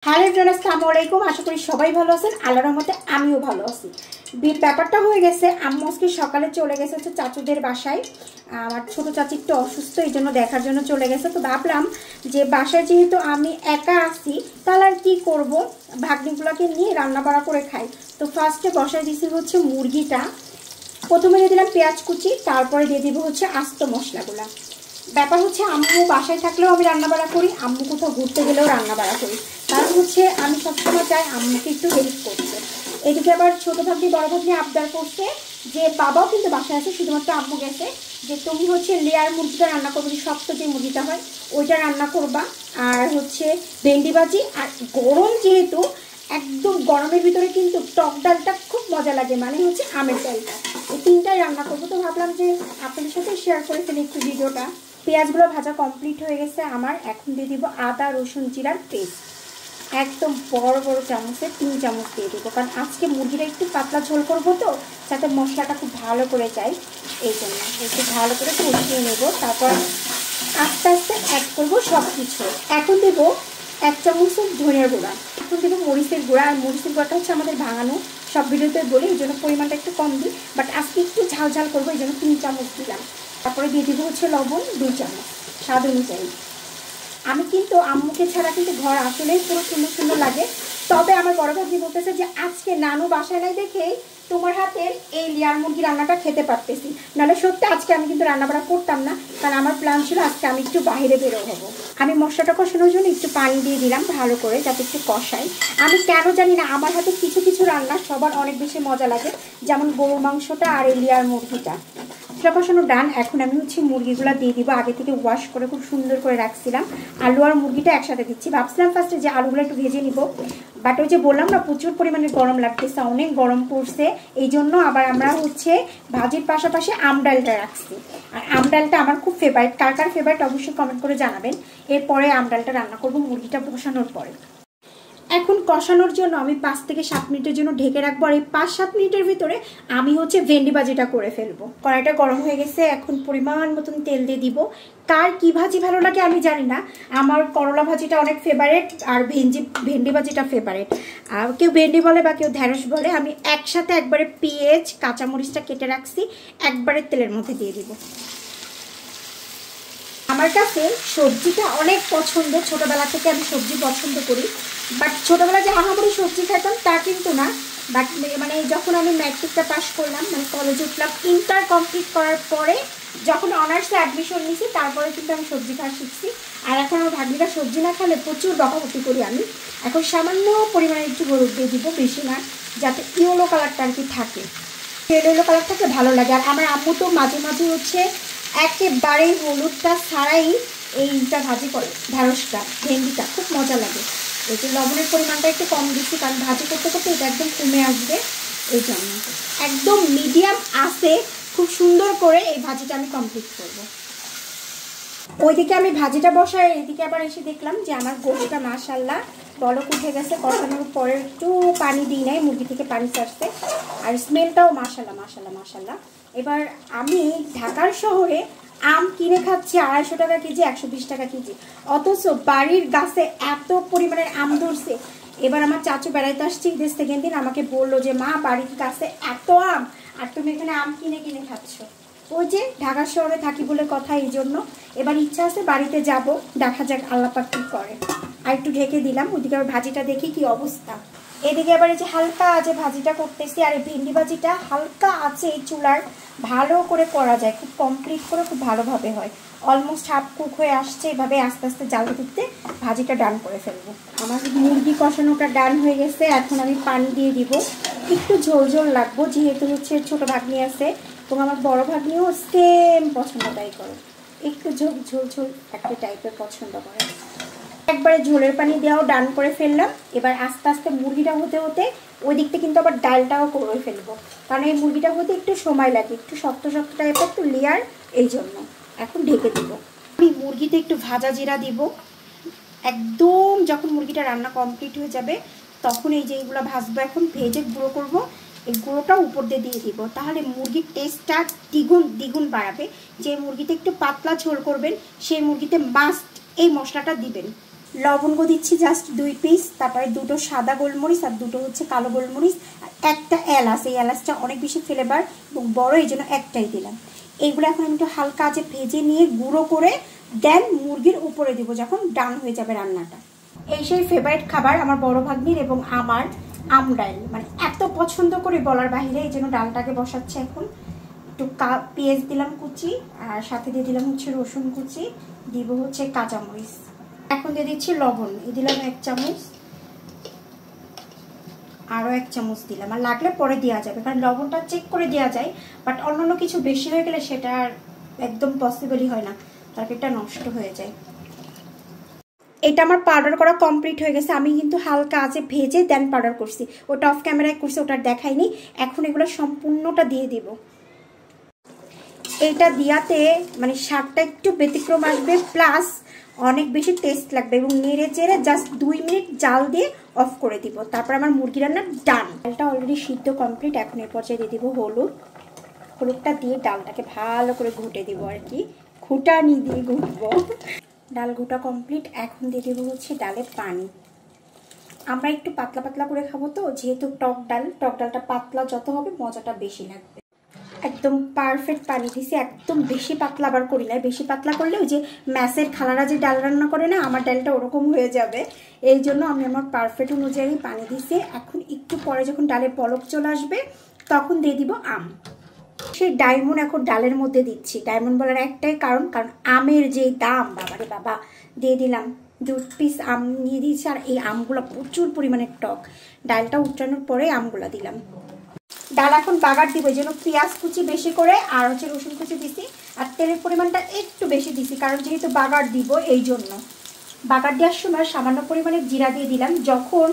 Hello everyone, আসসালামু আলাইকুম। আশা করি সবাই ভালো আছেন। আল্লাহর রহমতে আমিও ভালো আছি। ব্যাপারটা হয়ে গেছে, আম্মু আজকে সকালে চলে গেছে হচ্ছে চাচুদের বাসায়। আমার ছোট চাচি একটু অসুস্থ, এই জন্য দেখার জন্য চলে গেছে। তো ভাবলাম যে বাসায় যেহেতু আমি একা আছি, তাহলে আর কি করবো, ভাগ্নিগুলোকে নিয়ে রান্না বাড়া করে খাই। তো ফার্স্টে বসায় দিয়েছি হচ্ছে মুরগিটা। প্রথমে দিয়ে দিলাম পেঁয়াজ কুচি, তারপরে দিয়ে দিব হচ্ছে আস্ত মশলাগুলা। ব্যাপার হচ্ছে আম্মু বাসায় থাকলেও আমি রান্নাবাড়া করি, আম্মু কোথাও ঘুরতে গেলেও রান্নাবাড়া করি। কারণ হচ্ছে আমি সবসময় চাই আম্মুকে একটু হেল্প করতে। এদিকে আবার ছোটো ভাগ্নি বড় ভাগ্নি আবদার করছে যে বাবাও কিন্তু বাসায় আছে, শুধুমাত্র আম্মু গেছে, যে তুমি হচ্ছে লেয়ার মুরগিটা রান্না করবে, শক্ত যে মুরগিটা হয় ওইটা রান্না করবা, আর হচ্ছে ভেন্ডি ভাজি। আর গরম যেহেতু, একদম গরমের ভিতরে কিন্তু টক ডালটা খুব মজা লাগে, মানে হচ্ছে আমের ডালটা। এই তিনটাই রান্না করবো। তো ভাবলাম যে আপনাদের সাথে শেয়ার করে ফেলি একটু ভিডিওটা। পেঁয়াজগুলো ভাজা কমপ্লিট হয়ে গেছে আমার। এখন দিয়ে দিব আদা রসুন জিরার পেস্ট, একদম বড় বড় চামচে 3 চামচ দিয়ে দেবো, কারণ আজকে মুরগিটা একটু পাতলা ঝোল করবো, তো যাতে মশলাটা খুব ভালো করে যায়, এই জন্য একটু ভালো করে কষিয়ে নেবো। তারপর আস্তে আস্তে অ্যাড করবো সব কিছু। এখন দেবো 1 চামচ ধনিয়ার গুঁড়া, এখন দেবো মরিচের গুঁড়া। আর মরিচের গুঁড়াটা হচ্ছে আমাদের ভাঙানো, সব ভিডিওতে বলি, এই জন্য পরিমাণটা একটু কম দিই, বাট আজকে একটু ঝাল ঝাল করবো, এই জন্য 3 চামচ দিলাম। তারপরে দিয়ে দিব হচ্ছে লবণ 2 চামচ স্বাদ অনুযায়ী। আমি কিন্তু আম্মুকে ছাড়া কিন্তু ঘর আসলেই পুরো সুন্দর সুন্দর লাগে। তবে আমার বড় ভাগ্নি বলতেছে যে আজকে নানু বাসায় নাই দেখেই তোমার হাতের এই লেয়ার মুরগি রান্নাটা খেতে পারতেছি, নাহলে সত্যি আজকে আমি কিন্তু রান্নাবাড়া করতাম না, কারণ আমার প্ল্যান ছিল আজকে আমি একটু বাইরে বেরো হবো। আমি মশলাটা কষানোর জন্য একটু পানি দিয়ে দিলাম ভালো করে, যাতে একটু কষাই। আমি কেন জানি না আমার হাতে কিছু কিছু রান্না সবার অনেক বেশি মজা লাগে, যেমন গরুর মাংসটা আর এই লেয়ার মুরগিটা। কষানো ডান। এখন আমি হচ্ছে মুরগিগুলো দিয়ে দিব, আগে থেকে ওয়াশ করে খুব সুন্দর করে রাখছিলাম। আলু আর মুরগিটা একসাথে দিচ্ছি। ভাবছিলাম ফার্স্টে যে আলুগুলো একটু ভেজে নিব, বাট ওই যে বললাম না প্রচুর পরিমাণে গরম লাগতেছে, অনেক গরম পড়ছে, এই জন্য আবার আমরা হচ্ছে ভাজির পাশাপাশি আম ডালটা রাখছি। আর আম ডালটা আমার খুব ফেভারিট, কার কার ফেভারিট অবশ্যই কমেন্ট করে জানাবেন। এরপরে আম ডালটা রান্না করবো মুরগিটা কষানোর পরে। এখন কষানোর জন্য আমি 5 থেকে 7 মিনিটের জন্য ঢেকে রাখবো। আর এই 5-7 মিনিটের ভিতরে আমি হচ্ছে ভেন্ডি ভাজিটা করে ফেলবো। কড়াইটা গরম হয়ে গেছে, এখন পরিমাণ মতন তেল দিয়ে দিব। কার কি ভাজি ভালো লাগে আমি জানি না, আমার করলা ভাজিটা অনেক ফেভারিট, আর ভেন্ডি ভাজিটা ফেভারিট। আর কেউ ভেন্ডি বলে বা কেউ ঢেঁড়স বলে। আমি একসাথে একবারে পেঁয়াজ কাঁচামরিচটা কেটে রাখছি, একবারে তেলের মধ্যে দিয়ে দিব। আমার কাছে সবজিটা অনেক পছন্দ, ছোটবেলা থেকে আমি সবজি পছন্দ করি, বাট ছোটবেলায় যে আহামরি সবজি খেতাম তা কিন্তু না। বাট মানে যখন আমি ম্যাট্রিকটা পাস করলাম, মানে কলেজে উঠলাম, ইন্টার কমপ্লিট করার পরে যখন অনার্সে অ্যাডমিশন নিয়েছি, তারপরে কিন্তু আমি সবজি খাওয়া শিখছি। আর এখন আমার ভাগ্নিরা সবজি না খেলে প্রচুর বকাবকি করি আমি। এখন সামান্য পরিমাণে একটু হলুদ দিয়ে দিব, বেশি না, যাতে ইয়েলো কালারটা আর কি থাকে, ইয়েলো কালার থাকলে ভালো লাগে। আর আমার আম্মু তো মাঝে মাঝে হচ্ছে একেবারে হলুদটা ছাড়াই এইটা ভাজি করে, ঢেঁড়সটা ভেন্ডিটা খুব মজা লাগে। এই যে লবণের পরিমাণটা একটু কম দিচ্ছি, কারণ ভাজি করতে করতে এটা একদম কমে আসবে, এই জন্য একদম মিডিয়াম আছে খুব সুন্দর করে এই ভাজিটা আমি কমপ্লিট করব। ওইদিকে আমি ভাজিটা বসাই, এইদিকে আবার এসে দেখলাম যে আমার গোশটা মাশাআল্লাহ বলক উঠে গেছে। কষানোর পরে একটু পানি দিই নাই, মুরগি থেকে পানি ছাড়ছে, আর স্মেলটাও মাশাআল্লাহ মাশাআল্লাহ মাশাআল্লাহ। এবার আমি ঢাকার শহরে আম কিনে খাচ্ছি 250 টাকা কেজি, 120 টাকা কেজি, অথচ বাড়ির গাছে এত পরিমাণের আম ধরছে। এবার আমার চাচু বেড়াইতে আসছে ঈদের সেকেন্ড দিন, আমাকে বললো যে মা বাড়ির গাছে এত আম, আর তুমি এখানে আম কিনে কিনে খাচ্ছ। ওই যে ঢাকা শহরে থাকি বলে কথা, এই জন্য এবার ইচ্ছা আছে বাড়িতে যাব, দেখা যাক আল্লাহ পাক কি করে। আর একটু ঢেকে দিলাম। ওইদিকে আবার ভাজিটা দেখি কি অবস্থা। এদিকে আবার এই যে হালকা আছে ভাজিটা করতেছি, আর এই ভেন্ডি ভাজিটা হালকা আছে এই চুলার ভালো করে করা যায়, খুব কমপ্লিট করে খুব ভালোভাবে হয়। অলমোস্ট হাফ কুক হয়ে আসছে, এভাবে আস্তে আস্তে জাল দিতে ভাজিটা ডান করে ফেলবো। আমার মুরগি কষানোটা ডান হয়ে গেছে, এখন আমি পানি দিয়ে দিব। একটু ঝোল ঝোল লাগবো, যেহেতু হচ্ছে ছোটো ভাগ্নি আছে এবং আমার বড় ভাগ্নিও সেম পছন্দটাই করে, একটু ঝোল ঝোল ঝোল একটা টাইপের পছন্দ করে। একবারে ঝোলের পানি দেওয়াও ডান করে ফেললাম। এবার আস্তে আস্তে মুরগিটা হতে হতে ওই দিকটা কিন্তু আবার ডালটাও করে ফেলবো, কারণ এই মুরগিটা হতে একটু সময় লাগে, একটু শক্ত শক্ত টাইপের, একটু লেয়ার, এই জন্য এখন ঢেকে দিব। আমি মুরগিতে একটু ভাজা জিরা দিব, একদম যখন মুরগিটা রান্না কমপ্লিট হয়ে যাবে তখন এই যে এইগুলো ভাজবো, এখন ভেজে গুঁড়ো করবো, এই গুঁড়োটা উপর দিয়ে দিয়ে দিব, তাহলে মুরগির টেস্টটা দ্বিগুণ দ্বিগুণ বাড়াবে। যে মুরগিতে একটু পাতলা ঝোল করবেন সেই মুরগিতে মাস্ট এই মশলাটা দিবেন, লবঙ্গ দিচ্ছি জাস্ট 2 পিস, তারপরে 2টো সাদা গোলমরিচ আর 2টো হচ্ছে কালো গোলমরিচ, আর একটা এলাচ। এই এলাচটা অনেক বেশি ফ্লেভার এবং বড়, এই জন্য একটাই দিলাম। এইগুলো এখন আমি একটু হালকা আঁচে ভেজে নিয়ে গুঁড়ো করে দেন মুরগির উপরে দিব যখন ডান হয়ে যাবে রান্নাটা। এই সেই ফেভারিট খাবার আমার বড় ভাগ্নির এবং আমার, আমডাল। মানে এত পছন্দ করে বলার বাইরে, এই জন্য ডালটাকে বসাচ্ছে এখন। একটু পেঁয়াজ দিলাম কুচি, আর সাথে দিয়ে দিলাম হচ্ছে রসুন কুচি, দিব হচ্ছে কাঁচামরিচ। এখন দিয়ে দিচ্ছি লবণ, এই দিলাম 1 চামচ, আরও 1 চামচ দিলাম। আর লাগলে পরে দেওয়া যাবে, কারণ লবণটা চেক করে দেওয়া যায়, বাট অন্যান্য কিছু বেশি হয়ে গেলে সেটা একদম পসিবলই হয় না, তরকারিটা নষ্ট হয়ে যায়। এটা আমার পাউডার করা কমপ্লিট হয়ে গেছে। আমি কিন্তু হালকা আঁচে ভেজে দেন পাউডার করছি, ওটা অফ ক্যামেরায় করছি, ওটা দেখাইনি। এখন এগুলো সম্পূর্ণটা দিয়ে দিব। এইটা দিয়াতে মানে স্বাদটা একটু ব্যতিক্রম আসবে, প্লাস অনেক বেশি টেস্ট লাগবে, এবং নেড়ে চেড়ে জাস্ট 2 মিনিট জাল দিয়ে অফ করে দিব। তারপর আমার মুরগি রান্না ডান। ডালটা অলরেডি সিদ্ধ কমপ্লিট। এখন এর পর্যায়ে দিয়ে দিব হলুদ। হলুদটা দিয়ে ডালটাকে ভালো করে ঘুটে দিব, আর কি ঘুটানি দিয়ে ঘুটবো। ডাল ঘুটা কমপ্লিট। এখন দিয়ে দেবো হচ্ছে ডালে পানি। আমরা একটু পাতলা পাতলা করে খাবো তো, যেহেতু টক ডাল, টক ডালটা পাতলা যত হবে মজাটা বেশি লাগবে। একদম পারফেক্ট পানি দিছি, একদম বেশি পাতলা আবার করি না। বেশি পাতলা করলে ওই যে ম্যাসের খালারা যে ডাল রান্না করে না, আমার ডালটা ওরকম হয়ে যাবে। এই জন্য আমি আমার পারফেক্ট অনুযায়ী পানি দিছি। এখন একটু পরে যখন ডালে পলক চলে আসবে তখন দিয়ে দিব আম। সেই ডায়মন্ড এখন ডালের মধ্যে দিচ্ছি। ডায়মন্ড বলার একটাই কারণ, আমের যে দাম, বাবারে বাবা, দিয়ে দিলাম 2 পিস আম নিয়ে দিয়েছি। আর এই আমগুলো প্রচুর পরিমাণে টক। ডালটা উঠানোর পরে আমগুলো দিলাম। ডাল এখন বাগার দিব, এই জন্য পেঁয়াজ কুচি বেশি করে আর হচ্ছে রসুন কুচি দিছি, আর তেলের পরিমাণটা একটু বেশি দিছি, কারণ যেহেতু বাগার দিব এই জন্য। বাগার দেওয়ার সময় সামান্য পরিমাণে জিরা দিয়ে দিলাম, যখন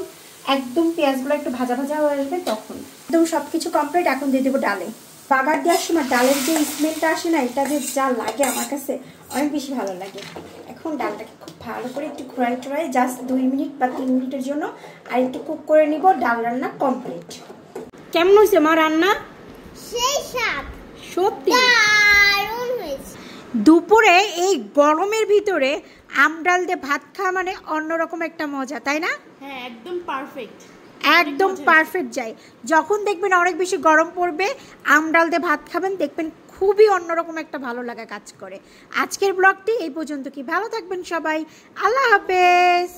একদম পেঁয়াজগুলো একটু ভাজা ভাজা হয়ে আসবে তখন। একদম সব কিছু কমপ্লিট। এখন দিয়ে দেবো ডালে। বাগার দেওয়ার সময় ডালের যে স্মেলটা আসে না, এটা যে যা লাগে আমার কাছে অনেক বেশি ভালো লাগে। এখন ডালটাকে খুব ভালো করে একটু ঘোরাই জাস্ট 2 মিনিট বা 3 মিনিটের জন্য আর একটু কুক করে নিব। ডাল রান্না কমপ্লিট। কেমন হয়েছে মা রান্না? সেই স্বাদ, সত্যি দারুণ হয়েছে। দুপুরে এই গরমের ভিতরে আম ডাল দিয়ে ভাত খাওয়া মানে অন্যরকম একটা মজা, তাই না? হ্যাঁ, একদম পারফেক্ট, একদম পারফেক্ট যায়। যখন দেখবেন অনেক বেশি গরম পড়বে, আম ডাল দিয়ে ভাত খাবেন, দেখবেন খুবই অন্যরকম একটা ভালো লাগা কাজ করে। আজকের ব্লগটি এই পর্যন্ত। কি ভালো থাকবেন সবাই, আল্লাহ হাফেজ।